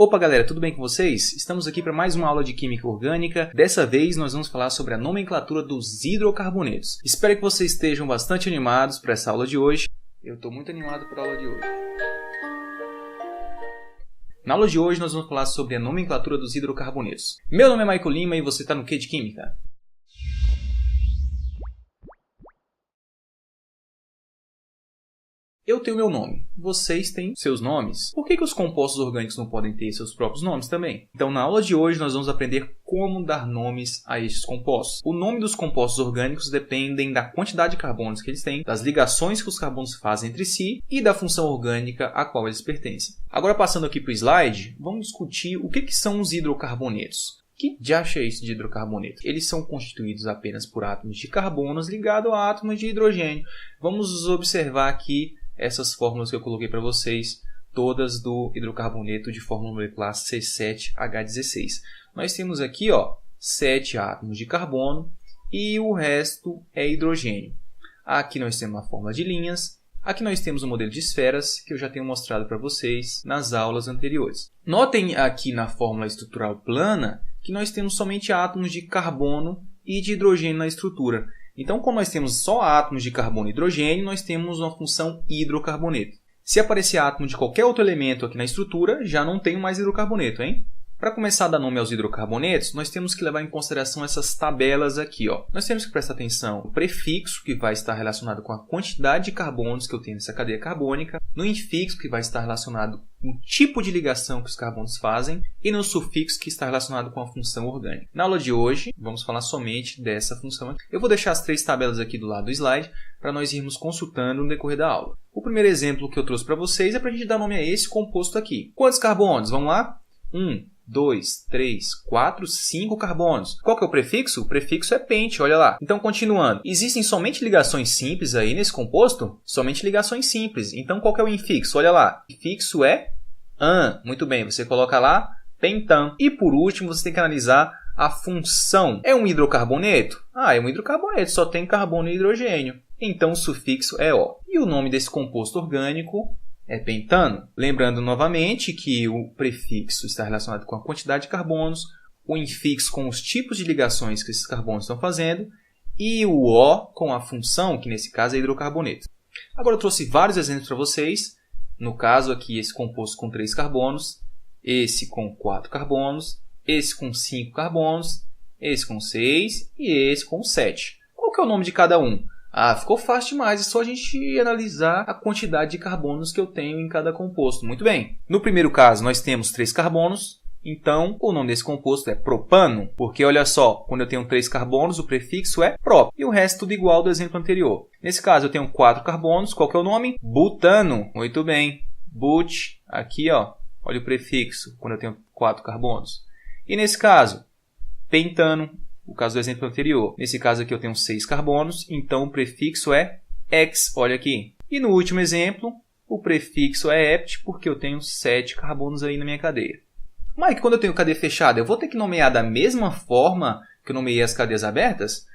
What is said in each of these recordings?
Opa galera, tudo bem com vocês? Estamos aqui para mais uma aula de Química Orgânica. Dessa vez nós vamos falar sobre a nomenclatura dos hidrocarbonetos. Espero que vocês estejam bastante animados para essa aula de hoje. Eu estou muito animado para a aula de hoje. Na aula de hoje nós vamos falar sobre a nomenclatura dos hidrocarbonetos. Meu nome é Michael Lima e você está no Que de Química? Eu tenho meu nome, vocês têm seus nomes. Por que os compostos orgânicos não podem ter seus próprios nomes também? Então, na aula de hoje, nós vamos aprender como dar nomes a estes compostos. O nome dos compostos orgânicos dependem da quantidade de carbonos que eles têm, das ligações que os carbonos fazem entre si e da função orgânica a qual eles pertencem. Agora, passando aqui para o slide, vamos discutir o que são os hidrocarbonetos. Que diacho é isso de hidrocarboneto? Eles são constituídos apenas por átomos de carbonos ligados a átomos de hidrogênio. Vamos observar aqui essas fórmulas que eu coloquei para vocês, todas do hidrocarboneto de fórmula molecular C7H16. Nós temos aqui 7 átomos de carbono e o resto é hidrogênio. Aqui nós temos uma fórmula de linhas. Aqui nós temos um modelo de esferas que eu já tenho mostrado para vocês nas aulas anteriores. Notem aqui na fórmula estrutural plana que nós temos somente átomos de carbono e de hidrogênio na estrutura. Então, como nós temos só átomos de carbono e hidrogênio, nós temos uma função hidrocarboneto. Se aparecer átomo de qualquer outro elemento aqui na estrutura, já não tem mais hidrocarboneto, hein? Para começar a dar nome aos hidrocarbonetos, nós temos que levar em consideração essas tabelas aqui. Nós temos que prestar atenção no prefixo, que vai estar relacionado com a quantidade de carbonos que eu tenho nessa cadeia carbônica, no infixo, que vai estar relacionado com o tipo de ligação que os carbonos fazem, e no sufixo, que está relacionado com a função orgânica. Na aula de hoje, vamos falar somente dessa função aqui. Eu vou deixar as 3 tabelas aqui do lado do slide, para nós irmos consultando no decorrer da aula. O primeiro exemplo que eu trouxe para vocês é para a gente dar nome a esse composto aqui. Quantos carbonos? Vamos lá? 1, 2, 3, 4, 5 carbonos. Qual que é o prefixo? O prefixo é pente, olha lá. Então, continuando. Existem somente ligações simples aí nesse composto? Somente ligações simples. Então, qual que é o infixo? Olha lá. O infixo é an. Muito bem, você coloca lá pentan. E por último, você tem que analisar a função. É um hidrocarboneto? É um hidrocarboneto, só tem carbono e hidrogênio. Então, o sufixo é O. E o nome desse composto orgânico é pentano. Lembrando novamente que o prefixo está relacionado com a quantidade de carbonos, o infixo com os tipos de ligações que esses carbonos estão fazendo e o O com a função, que nesse caso é hidrocarboneto. Agora eu trouxe vários exemplos para vocês. No caso aqui, esse composto com 3 carbonos, esse com 4 carbonos, esse com 5 carbonos, esse com 6 e esse com 7. Qual que é o nome de cada um? Ficou fácil demais, é só a gente analisar a quantidade de carbonos que eu tenho em cada composto. Muito bem. No primeiro caso, nós temos 3 carbonos, então o nome desse composto é propano, porque olha só, quando eu tenho 3 carbonos, o prefixo é prop, e o resto tudo igual do exemplo anterior. Nesse caso, eu tenho 4 carbonos, qual que é o nome? Butano. Muito bem. But, aqui olha o prefixo, quando eu tenho 4 carbonos. E nesse caso, pentano. O caso do exemplo anterior. Nesse caso aqui eu tenho 6 carbonos, então o prefixo é ex, olha aqui. E no último exemplo, o prefixo é ept, porque eu tenho 7 carbonos aí na minha cadeia. Mike, quando eu tenho cadeia fechada, eu vou ter que nomear da mesma forma que eu nomeei as cadeias abertas?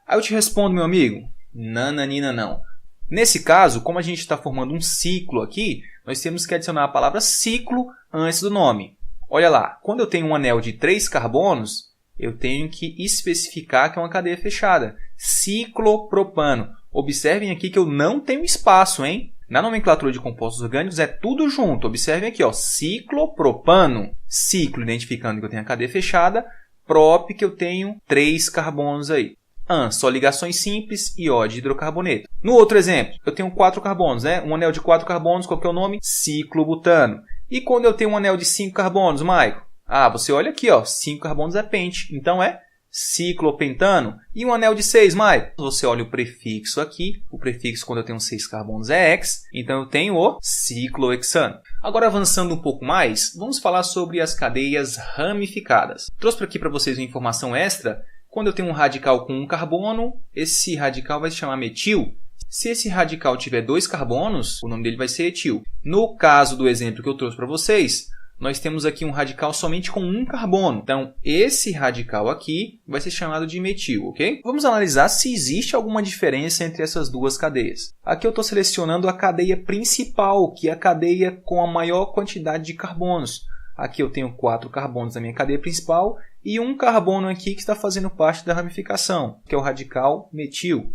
Aí eu te respondo, meu amigo, nananina não. Nesse caso, como a gente está formando um ciclo aqui, nós temos que adicionar a palavra ciclo antes do nome. Olha lá, quando eu tenho um anel de 3 carbonos, eu tenho que especificar que é uma cadeia fechada. Ciclopropano. Observem aqui que eu não tenho espaço, hein? Na nomenclatura de compostos orgânicos é tudo junto. Observem aqui, ciclopropano. Ciclo, identificando que eu tenho a cadeia fechada. Prop, que eu tenho 3 carbonos aí. An, só ligações simples e O de hidrocarboneto. No outro exemplo, eu tenho 4 carbonos, né? Um anel de 4 carbonos, qual que é o nome? Ciclobutano. E quando eu tenho um anel de 5 carbonos, Maico? Você olha aqui, 5 carbonos é pente, então é ciclopentano. E um anel de 6, Maio? Você olha o prefixo aqui, o prefixo quando eu tenho 6 carbonos é ex, então eu tenho o ciclohexano. Agora avançando um pouco mais, vamos falar sobre as cadeias ramificadas. Trouxe aqui para vocês uma informação extra. Quando eu tenho um radical com um carbono, esse radical vai se chamar metil. Se esse radical tiver 2 carbonos, o nome dele vai ser etil. No caso do exemplo que eu trouxe para vocês, nós temos aqui um radical somente com um carbono. Então, esse radical aqui vai ser chamado de metil, ok? Vamos analisar se existe alguma diferença entre essas duas cadeias. Aqui eu estou selecionando a cadeia principal, que é a cadeia com a maior quantidade de carbonos. Aqui eu tenho 4 carbonos na minha cadeia principal e um carbono aqui que está fazendo parte da ramificação, que é o radical metil.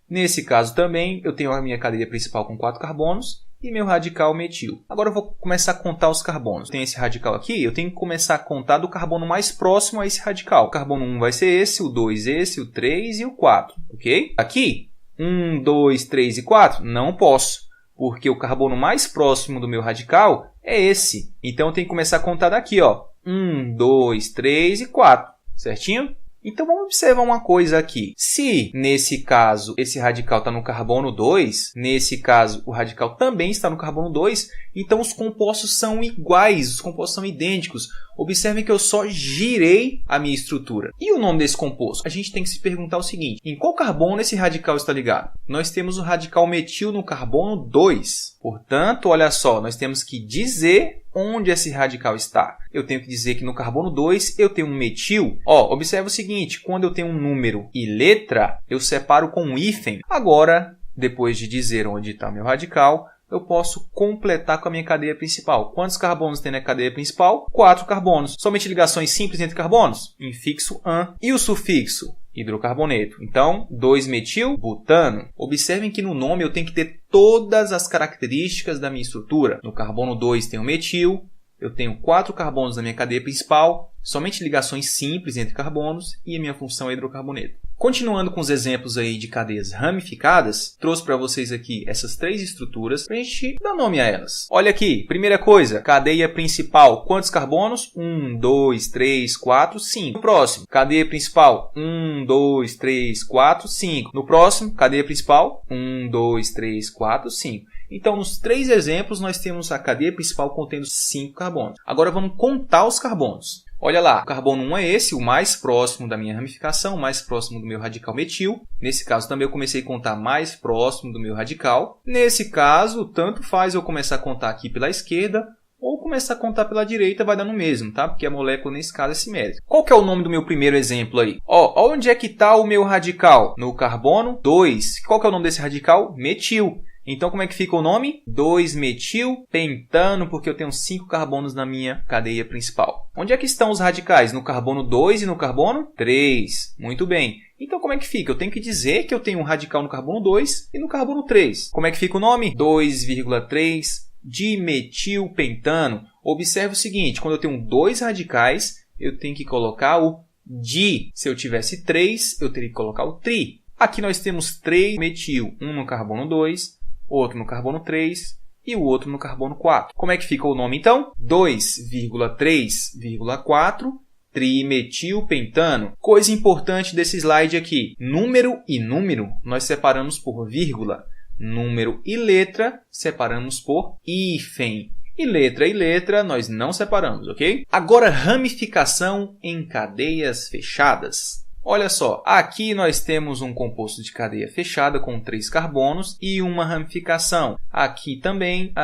Nesse caso também, eu tenho a minha cadeia principal com 4 carbonos e meu radical metil. Agora eu vou começar a contar os carbonos. Tem esse radical aqui, eu tenho que começar a contar do carbono mais próximo a esse radical. O carbono 1 vai ser esse, o 2 esse, o 3 e o 4, ok? Aqui, 1, 2, 3 e 4, não posso, porque o carbono mais próximo do meu radical é esse. Então eu tenho que começar a contar daqui, ó. 1, 2, 3 e 4, certinho? Então, vamos observar uma coisa aqui. Se, nesse caso, esse radical está no carbono 2, nesse caso, o radical também está no carbono 2, então os compostos são iguais, os compostos são idênticos. Observem que eu só girei a minha estrutura. E o nome desse composto? A gente tem que se perguntar o seguinte: em qual carbono esse radical está ligado? Nós temos o radical metil no carbono 2. Portanto, olha só, nós temos que dizer onde esse radical está. Eu tenho que dizer que no carbono 2 eu tenho um metil. Observe o seguinte, quando eu tenho um número e letra, eu separo com um hífen. Agora, depois de dizer onde está meu radical, eu posso completar com a minha cadeia principal. Quantos carbonos tem na cadeia principal? 4 carbonos. Somente ligações simples entre carbonos? Infixo -an. E o sufixo? Hidrocarboneto. Então, 2-metil-butano. Observem que no nome eu tenho que ter todas as características da minha estrutura. No carbono 2 tem o metil, eu tenho 4 carbonos na minha cadeia principal, somente ligações simples entre carbonos e a minha função é hidrocarboneto. Continuando com os exemplos aí de cadeias ramificadas, trouxe para vocês aqui essas 3 estruturas para a gente dar nome a elas. Olha aqui, primeira coisa, cadeia principal, quantos carbonos? 1, 2, 3, 4, 5. No próximo, cadeia principal, 1, 2, 3, 4, 5. No próximo, cadeia principal, 1, 2, 3, 4, 5. Então, nos 3 exemplos, nós temos a cadeia principal contendo 5 carbonos. Agora, vamos contar os carbonos. Olha lá, o carbono 1 é esse, o mais próximo da minha ramificação, mais próximo do meu radical metil. Nesse caso, também eu comecei a contar mais próximo do meu radical. Nesse caso, tanto faz eu começar a contar aqui pela esquerda ou começar a contar pela direita, vai dar no mesmo, tá? Porque a molécula, nesse caso, é simétrica. Qual que é o nome do meu primeiro exemplo aí? Onde é que está o meu radical? No carbono 2. Qual que é o nome desse radical? Metil. Então, como é que fica o nome? 2-metil-pentano, porque eu tenho 5 carbonos na minha cadeia principal. Onde é que estão os radicais? No carbono 2 e no carbono 3. Muito bem. Então, como é que fica? Eu tenho que dizer que eu tenho um radical no carbono 2 e no carbono 3. Como é que fica o nome? 2,3-dimetilpentano. Observe o seguinte, quando eu tenho 2 radicais, eu tenho que colocar o di. Se eu tivesse 3, eu teria que colocar o tri. Aqui nós temos 3-metil, um no carbono 2, outro no carbono 3 e o outro no carbono 4. Como é que fica o nome então? 2,3,4 trimetilpentano. Coisa importante desse slide aqui, número e número nós separamos por vírgula, número e letra separamos por hífen. E letra nós não separamos, ok? Agora, ramificação em cadeias fechadas. Olha só, aqui nós temos um composto de cadeia fechada com 3 carbonos e uma ramificação. Aqui também e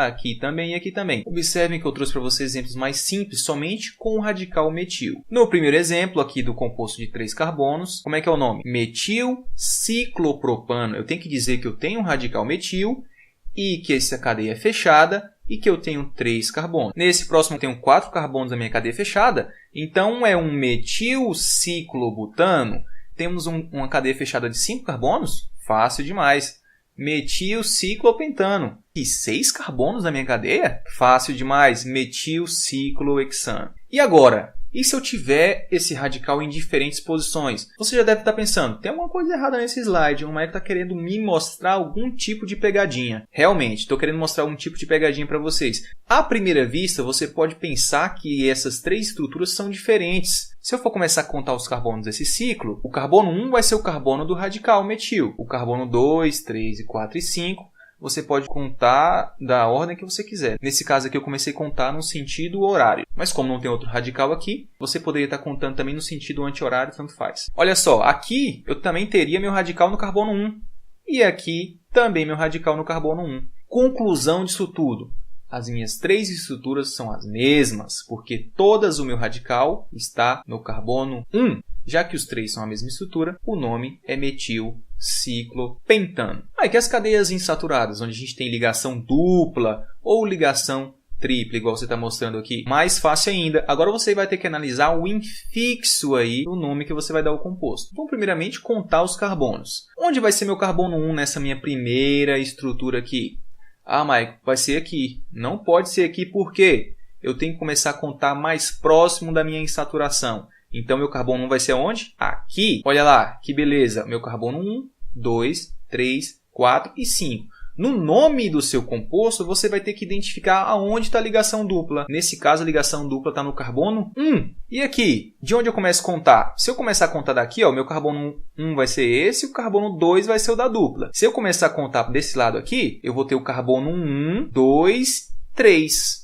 aqui também. Observem que eu trouxe para vocês exemplos mais simples, somente com o radical metil. No primeiro exemplo aqui do composto de 3 carbonos, como é que é o nome? Metilciclopropano. Eu tenho que dizer que eu tenho um radical metil e que essa cadeia é fechada e que eu tenho 3 carbonos. Nesse próximo eu tenho 4 carbonos na minha cadeia fechada, então é um metilciclobutano. Temos uma cadeia fechada de 5 carbonos? Fácil demais. Metilciclopentano. E 6 carbonos na minha cadeia? Fácil demais. Metilciclohexano. E agora? E se eu tiver esse radical em diferentes posições? Você já deve estar pensando, tem alguma coisa errada nesse slide, o Maicon está querendo me mostrar algum tipo de pegadinha. Realmente, estou querendo mostrar algum tipo de pegadinha para vocês. À primeira vista, você pode pensar que essas 3 estruturas são diferentes. Se eu for começar a contar os carbonos desse ciclo, o carbono 1 vai ser o carbono do radical metil. O carbono 2, 3, 4 e 5... você pode contar da ordem que você quiser. Nesse caso aqui eu comecei a contar no sentido horário. Mas como não tem outro radical aqui, você poderia estar contando também no sentido anti-horário, tanto faz. Olha só, aqui eu também teria meu radical no carbono 1. E aqui também meu radical no carbono 1. Conclusão disso tudo. As minhas 3 estruturas são as mesmas, porque todas o meu radical está no carbono 1. Já que os 3 são a mesma estrutura, o nome é metilciclopentano. Aí que as cadeias insaturadas, onde a gente tem ligação dupla ou ligação tripla, igual você está mostrando aqui, mais fácil ainda. Agora você vai ter que analisar o infixo aí, o nome que você vai dar ao composto. Vamos primeiramente contar os carbonos. Onde vai ser meu carbono 1 nessa minha primeira estrutura aqui? Ah, Maico, vai ser aqui. Não pode ser aqui por quê? Eu tenho que começar a contar mais próximo da minha insaturação. Então, meu carbono 1 vai ser onde? Aqui. Olha lá, que beleza. Meu carbono 1, 2, 3, 4 e 5. No nome do seu composto, você vai ter que identificar aonde está a ligação dupla. Nesse caso, a ligação dupla está no carbono 1. E aqui, de onde eu começo a contar? Se eu começar a contar daqui, ó, meu carbono 1 vai ser esse, o carbono 2 vai ser o da dupla. Se eu começar a contar desse lado aqui, eu vou ter o carbono 1, 2, 3.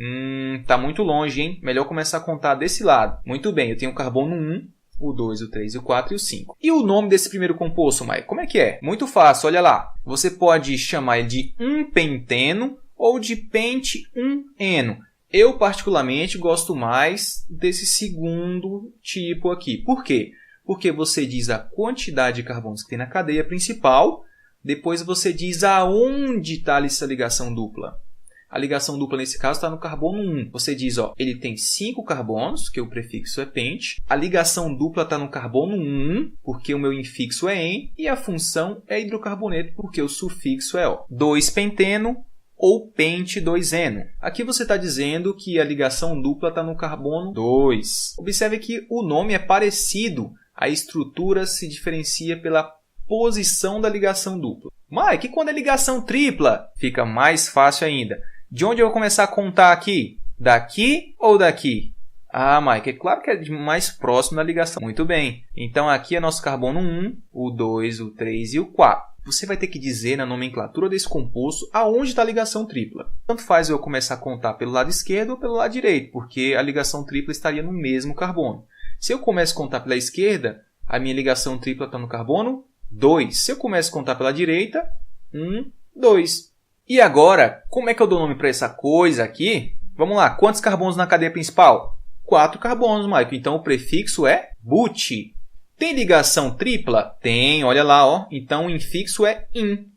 Tá muito longe, hein? Melhor começar a contar desse lado. Muito bem, eu tenho o carbono 1. O 2, o 3, o 4 e o 5. E o nome desse primeiro composto, Mike? Como é que é? Muito fácil, olha lá. Você pode chamar ele de 1-penteno ou de pente-1-eno. Eu, particularmente, gosto mais desse segundo tipo aqui. Por quê? Porque você diz a quantidade de carbonos que tem na cadeia principal, depois você diz aonde está essa ligação dupla. A ligação dupla, nesse caso, está no carbono 1. Você diz, ó, ele tem 5 carbonos, que o prefixo é pente. A ligação dupla está no carbono 1, porque o meu infixo é en. E a função é hidrocarboneto, porque o sufixo é O. 2-penteno ou pente-2-eno. Aqui você está dizendo que a ligação dupla está no carbono 2. Observe que o nome é parecido. A estrutura se diferencia pela posição da ligação dupla. Mas e quando é ligação tripla? Fica mais fácil ainda. De onde eu vou começar a contar aqui? Daqui ou daqui? Ah, Mike, é claro que é mais próximo da ligação. Muito bem. Então, aqui é nosso carbono 1, o 2, o 3 e o 4. Você vai ter que dizer na nomenclatura desse composto aonde está a ligação tripla. Tanto faz eu começar a contar pelo lado esquerdo ou pelo lado direito, porque a ligação tripla estaria no mesmo carbono. Se eu começo a contar pela esquerda, a minha ligação tripla está no carbono 2. Se eu começo a contar pela direita, 1, 2. E agora, como é que eu dou nome para essa coisa aqui? Vamos lá, quantos carbonos na cadeia principal? 4 carbonos, Mike. Então, o prefixo é but. Tem ligação tripla? Tem, olha lá, ó. Então, o infixo é in.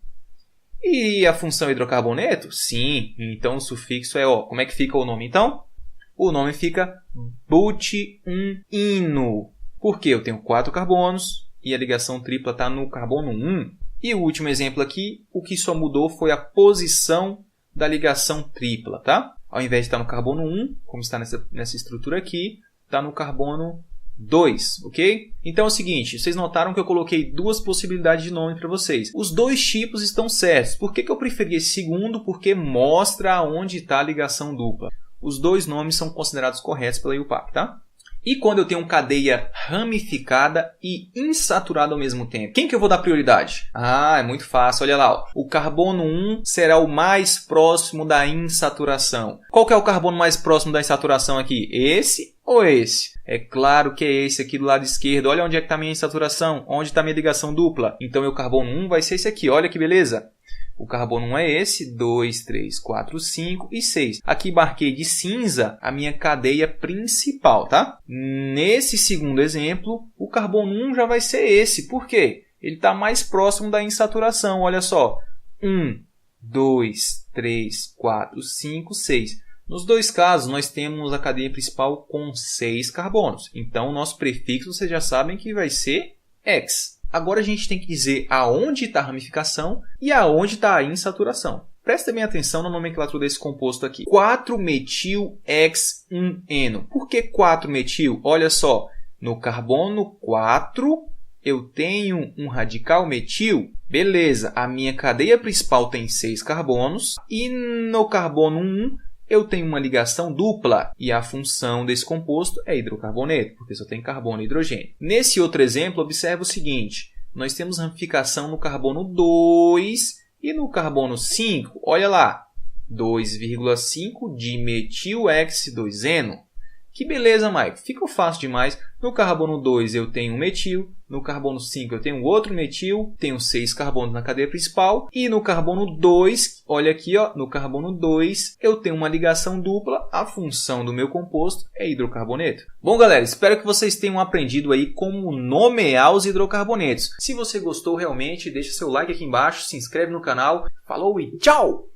E a função hidrocarboneto? Sim, então o sufixo é O. Como é que fica o nome, então? O nome fica but-1-ino. Porque eu tenho 4 carbonos e a ligação tripla está no carbono 1. E o último exemplo aqui, o que só mudou foi a posição da ligação tripla, tá? Ao invés de estar no carbono 1, como está nessa estrutura aqui, está no carbono 2, ok? Então é o seguinte, vocês notaram que eu coloquei duas possibilidades de nome para vocês. Os dois tipos estão certos. Por que eu preferi esse segundo? Porque mostra onde está a ligação dupla. Os dois nomes são considerados corretos pela IUPAC, tá? E quando eu tenho uma cadeia ramificada e insaturada ao mesmo tempo? Quem que eu vou dar prioridade? Ah, é muito fácil. Olha lá. Ó. O carbono 1 será o mais próximo da insaturação. Qual que é o carbono mais próximo da insaturação aqui? Esse ou esse? É claro que é esse aqui do lado esquerdo. Olha onde é que está a minha insaturação. Onde está a minha ligação dupla. Então, meu carbono 1 vai ser esse aqui. Olha que beleza. O carbono 1 é esse, 2, 3, 4, 5 e 6. Aqui marquei de cinza a minha cadeia principal, tá? Nesse segundo exemplo, o carbono 1 já vai ser esse. Por quê? Ele está mais próximo da insaturação. Olha só. 1, 2, 3, 4, 5, 6. Nos dois casos, nós temos a cadeia principal com 6 carbonos. Então, o nosso prefixo, vocês já sabem que vai ser X. Agora a gente tem que dizer aonde está a ramificação e aonde está a insaturação. Presta bem atenção na nomenclatura desse composto aqui. 4-metil-X1-eno. Por que 4-metil? Olha só, no carbono 4 eu tenho um radical metil. Beleza, a minha cadeia principal tem 6 carbonos e no carbono 1 eu tenho uma ligação dupla e a função desse composto é hidrocarboneto, porque só tem carbono e hidrogênio. Nesse outro exemplo, observe o seguinte. Nós temos ramificação no carbono 2 e no carbono 5. Olha lá, 2,5 dimetil-X2-eno. Que beleza, Mike. Fica fácil demais. No carbono 2 eu tenho um metil, no carbono 5 eu tenho outro metil, tenho 6 carbonos na cadeia principal e no carbono 2, olha aqui, ó, no carbono 2 eu tenho uma ligação dupla, a função do meu composto é hidrocarboneto. Bom, galera, espero que vocês tenham aprendido aí como nomear os hidrocarbonetos. Se você gostou realmente, deixa seu like aqui embaixo, se inscreve no canal. Falou e tchau!